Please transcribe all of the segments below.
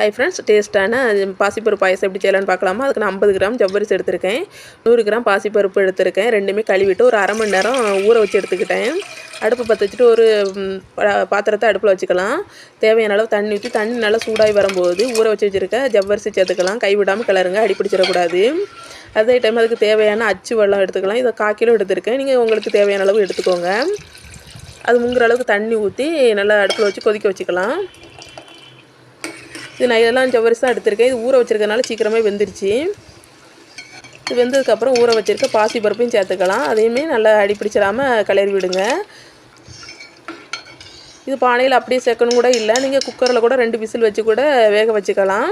Hi friends, டேஸ்ட்டான பாசிப்பருப்பு பாயசம் எப்படி செய்யலான்னு பார்க்கலாமா? அதுக்கு நான் 50 கிராம் ஜவ்வரிசி எடுத்திருக்கேன், 100 கிராம் பாசிப்பருப்பு எடுத்திருக்கேன். ரெண்டுமே கழுவிட்டு ஒரு அரை மணி நேரம் ஊற வச்சு எடுத்துக்கிட்டேன். அடுப்பு பற்ற வச்சுட்டு ஒரு பாத்திரத்தை அடுப்பில் வச்சுக்கலாம். தேவையான அளவு தண்ணி ஊற்றி தண்ணி நல்லா சூடாகி வரும்போது ஊற வச்சு வச்சுருக்க ஜவ்வரிசி சேர்த்துக்கலாம். கைவிடாமல் கிளறுங்க, அடிப்பிடிச்சிடக்கூடாது. அதே டைம் அதுக்கு தேவையான அச்சு வெல்லம் எடுத்துக்கலாம். இதை 1/4 கிலோ எடுத்திருக்கேன். நீங்கள் உங்களுக்கு தேவையான அளவு எடுத்துக்கோங்க. அது முங்குற அளவுக்கு தண்ணி ஊற்றி நல்லா அடுப்பில் வச்சு கொதிக்க வச்சுக்கலாம். இது நான் இதெல்லாம் ஜவ்வரிசி தான் எடுத்திருக்கேன். இது ஊற வச்சுருக்கனால சீக்கிரமே வெந்துருச்சு. இது வெந்ததுக்கப்புறம் ஊற வச்சுருக்க பாசி பருப்பையும் சேர்த்துக்கலாம். அதையுமே நல்லா அடிப்பிடிச்சிடாமல் கிளறி விடுங்க. இது பானையில் அப்படியே சேர்க்கணும் கூட இல்லை, நீங்கள் குக்கரில் கூட 2 விசில் வச்சு கூட வேக வச்சுக்கலாம்.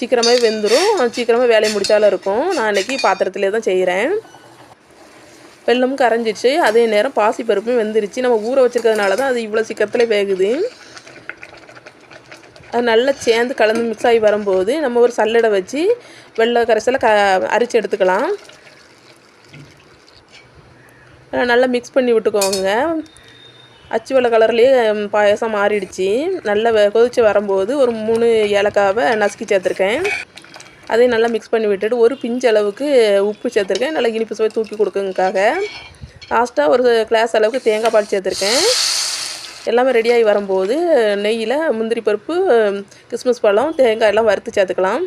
சீக்கிரமே வெந்துடும். சீக்கிரமாக வேலையை முடித்தாலும் இருக்கும். நான் இன்றைக்கி பாத்திரத்திலே தான் செய்கிறேன். வெல்லமும் கரைஞ்சிச்சு. அதே நேரம் பாசி பருப்பும் வெந்துருச்சு. நம்ம ஊற வச்சுருக்கிறதுனால தான் அது இவ்வளோ சீக்கிரத்தில் வேகுது. அது நல்லா சேர்ந்து கலந்து மிக்ஸ் ஆகி வரும்போது நம்ம ஒரு சல்லடை வச்சு வெள்ளை கரைசலை அரைச்சி எடுத்துக்கலாம். நல்லா மிக்ஸ் பண்ணி விட்டுக்கோங்க. அச்சு வெள்ளை கலர்லேயே பாயசம் மாறிடுச்சு. நல்லா கொதித்து வரும்போது ஒரு 3 ஏலக்காவை நசுக்கி சேர்த்துருக்கேன். அதையும் நல்லா மிக்ஸ் பண்ணி விட்டுட்டு ஒரு பிஞ்சு அளவுக்கு உப்பு சேர்த்துருக்கேன். நல்லா இனிப்பு சுவை தூக்கி கொடுக்குறதுக்காக. லாஸ்ட்டாக ஒரு கிளாஸ் அளவுக்கு தேங்காய் பால் சேர்த்துருக்கேன். எல்லாமே ரெடியாகி வரும்போது நெய்யில் முந்திரி பருப்பு, கிஸ்மிஸ் பழம், தேங்காய் எல்லாம் வறுத்து சேர்த்துக்கலாம்.